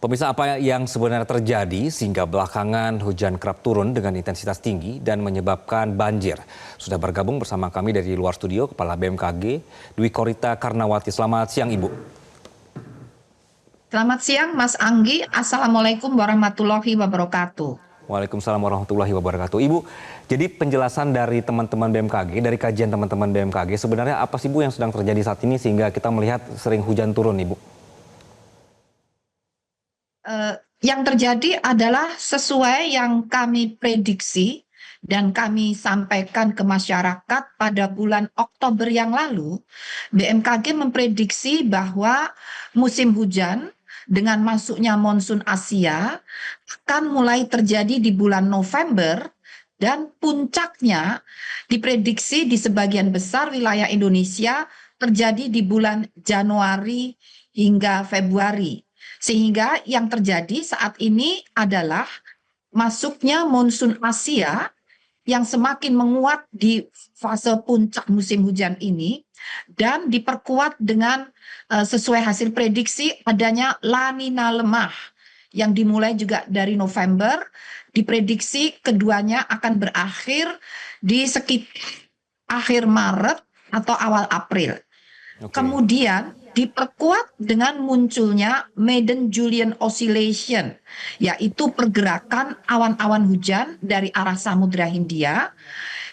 Pemirsa, apa yang sebenarnya terjadi sehingga belakangan hujan kerap turun dengan intensitas tinggi dan menyebabkan banjir? Sudah bergabung bersama kami dari luar studio Kepala BMKG Dwi Korita Karnawati. Selamat siang Ibu. Selamat siang Mas Anggi, Assalamualaikum warahmatullahi wabarakatuh. Waalaikumsalam warahmatullahi wabarakatuh. Ibu, jadi penjelasan dari teman-teman BMKG, dari kajian teman-teman BMKG, sebenarnya apa sih Bu yang sedang terjadi saat ini sehingga kita melihat sering hujan turun Ibu? Yang terjadi adalah sesuai yang kami prediksi dan kami sampaikan ke masyarakat pada bulan Oktober yang lalu. BMKG memprediksi bahwa musim hujan dengan masuknya monsun Asia akan mulai terjadi di bulan November dan puncaknya diprediksi di sebagian besar wilayah Indonesia terjadi di bulan Januari hingga Februari. Sehingga yang terjadi saat ini adalah masuknya monsun Asia yang semakin menguat di fase puncak musim hujan ini dan diperkuat dengan sesuai hasil prediksi adanya La Nina lemah yang dimulai juga dari November, diprediksi keduanya akan berakhir di sekitar akhir Maret atau awal April. Kemudian diperkuat dengan munculnya Madden-Julian Oscillation, yaitu pergerakan awan-awan hujan dari arah Samudra Hindia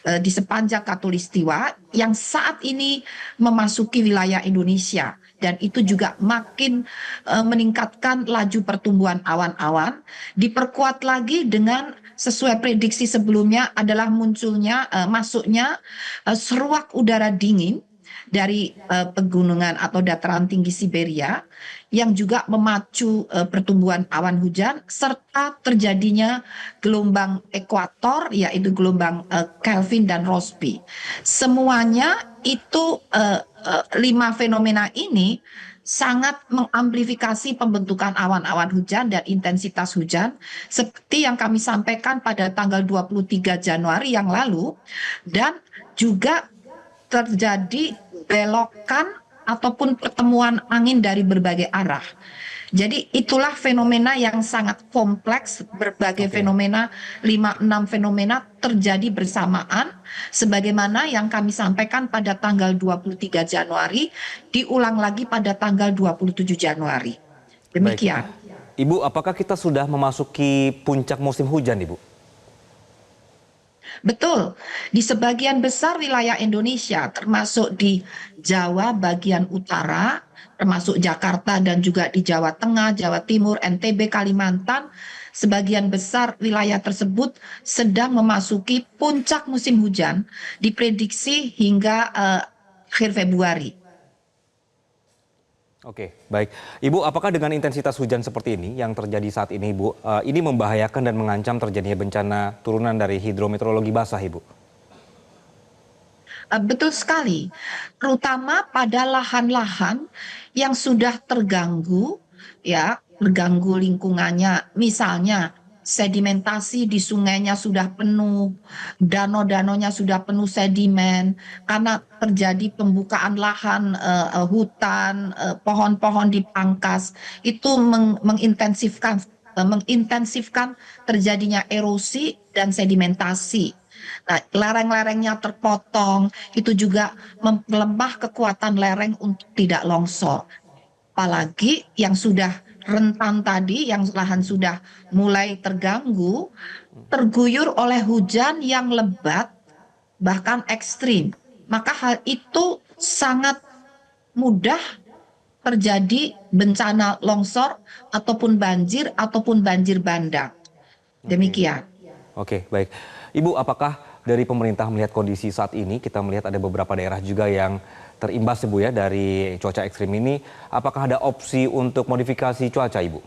di sepanjang Katulistiwa yang saat ini memasuki wilayah Indonesia. Dan itu juga makin meningkatkan laju pertumbuhan awan-awan, diperkuat lagi dengan sesuai prediksi sebelumnya adalah munculnya masuknya seruak udara dingin dari pegunungan atau dataran tinggi Siberia yang juga memacu pertumbuhan awan hujan serta terjadinya gelombang ekuator yaitu gelombang Kelvin dan Rossby. Semuanya itu 5 fenomena ini sangat mengamplifikasi pembentukan awan-awan hujan dan intensitas hujan seperti yang kami sampaikan pada tanggal 23 Januari yang lalu dan juga terjadi belokan ataupun pertemuan angin dari berbagai arah. Jadi itulah fenomena yang sangat kompleks, berbagai fenomena, 5-6 fenomena terjadi bersamaan, sebagaimana yang kami sampaikan pada tanggal 23 Januari, diulang lagi pada tanggal 27 Januari. Demikian. Baik. Ibu, apakah kita sudah memasuki puncak musim hujan, Ibu? Betul, di sebagian besar wilayah Indonesia, termasuk di Jawa bagian utara, termasuk Jakarta dan juga di Jawa Tengah, Jawa Timur, NTB, Kalimantan, sebagian besar wilayah tersebut sedang memasuki puncak musim hujan, diprediksi hingga akhir Februari. Oke, baik. Ibu, apakah dengan intensitas hujan seperti ini yang terjadi saat ini, Ibu, ini membahayakan dan mengancam terjadinya bencana turunan dari hidrometeorologi basah, Ibu? Betul sekali, terutama pada lahan-lahan yang sudah terganggu, ya, terganggu lingkungannya, misalnya sedimentasi di sungainya sudah penuh, danau-danaunya sudah penuh sedimen, karena terjadi pembukaan lahan, hutan, pohon-pohon dipangkas, itu mengintensifkan terjadinya erosi dan sedimentasi. Nah, lereng-lerengnya terpotong, itu juga melemah kekuatan lereng untuk tidak longsor. Apalagi yang sudah rentan tadi, yang lahan sudah mulai terganggu, terguyur oleh hujan yang lebat, bahkan ekstrim. Maka hal itu sangat mudah terjadi bencana longsor ataupun banjir bandang. Demikian. Oke, baik. Ibu, apakah dari pemerintah melihat kondisi saat ini, kita melihat ada beberapa daerah juga yang terimbas, Ibu, ya, dari cuaca ekstrim ini. Apakah ada opsi untuk modifikasi cuaca, Ibu?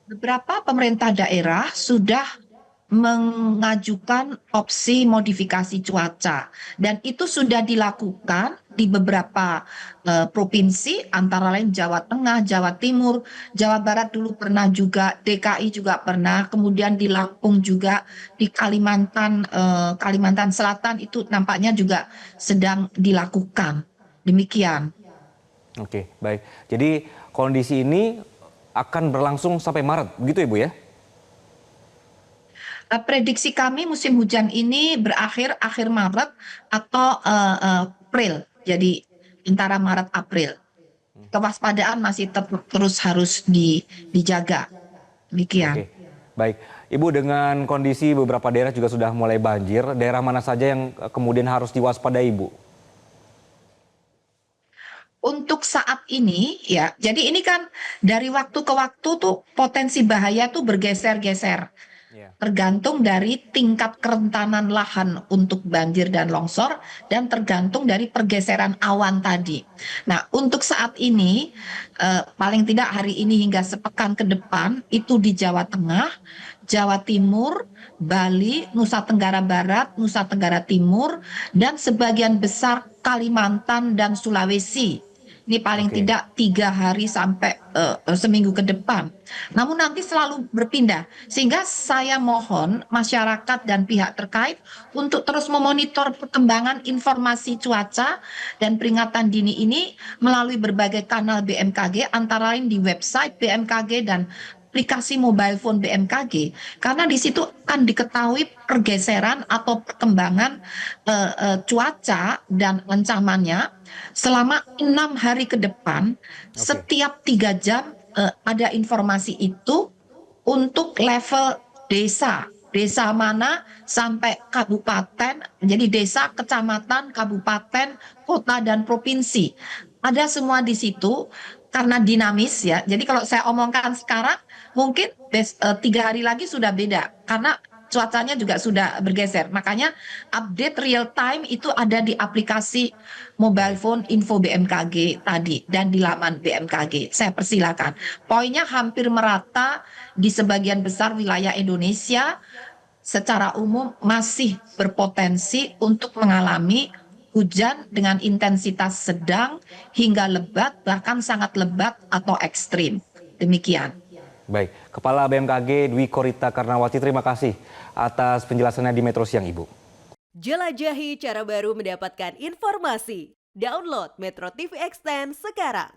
Beberapa pemerintah daerah sudah mengajukan opsi modifikasi cuaca dan itu sudah dilakukan di beberapa provinsi antara lain Jawa Tengah, Jawa Timur, Jawa Barat dulu pernah juga, DKI juga pernah, kemudian di Lampung juga, di Kalimantan Selatan itu nampaknya juga sedang dilakukan. Demikian. Oke, baik. Jadi kondisi ini akan berlangsung sampai Maret, begitu ya Bu ya? Prediksi kami musim hujan ini berakhir akhir Maret atau April. Jadi antara Maret April. Kewaspadaan masih terus harus dijaga. Demikian. Oke, baik. Ibu, dengan kondisi beberapa daerah juga sudah mulai banjir, daerah mana saja yang kemudian harus diwaspadai, Bu? Untuk saat ini ya, jadi ini kan dari waktu ke waktu tuh potensi bahaya tuh bergeser-geser. Iya. Tergantung dari tingkat kerentanan lahan untuk banjir dan longsor dan tergantung dari pergeseran awan tadi. Nah, untuk saat ini paling tidak hari ini hingga sepekan ke depan itu di Jawa Tengah, Jawa Timur, Bali, Nusa Tenggara Barat, Nusa Tenggara Timur, dan sebagian besar Kalimantan dan Sulawesi. Ini paling Oke. tidak 3 hari sampai seminggu ke depan. Namun nanti selalu berpindah. Sehingga saya mohon masyarakat dan pihak terkait untuk terus memonitor perkembangan informasi cuaca dan peringatan dini ini melalui berbagai kanal BMKG, antara lain di website BMKG dan aplikasi mobile phone BMKG, karena di situ akan diketahui pergeseran atau perkembangan cuaca dan ancamannya selama 6 hari ke depan. Oke. Setiap 3 jam ada informasi itu untuk level desa. Desa mana sampai kabupaten, jadi desa, kecamatan, kabupaten, kota, dan provinsi. Ada semua di situ karena dinamis ya. Jadi kalau saya omongkan sekarang, mungkin 3 hari lagi sudah beda karena cuacanya juga sudah bergeser. Makanya update real time itu ada di aplikasi mobile phone info BMKG tadi dan di laman BMKG. Saya persilakan. Poinnya hampir merata di sebagian besar wilayah Indonesia secara umum masih berpotensi untuk mengalami hujan dengan intensitas sedang hingga lebat, bahkan sangat lebat atau ekstrim. Demikian. Baik, Kepala BMKG Dwi Korita Karnawati, terima kasih atas penjelasannya di Metro Siang, Ibu. Jelajahi cara baru mendapatkan informasi. Download Metro TV Extend sekarang.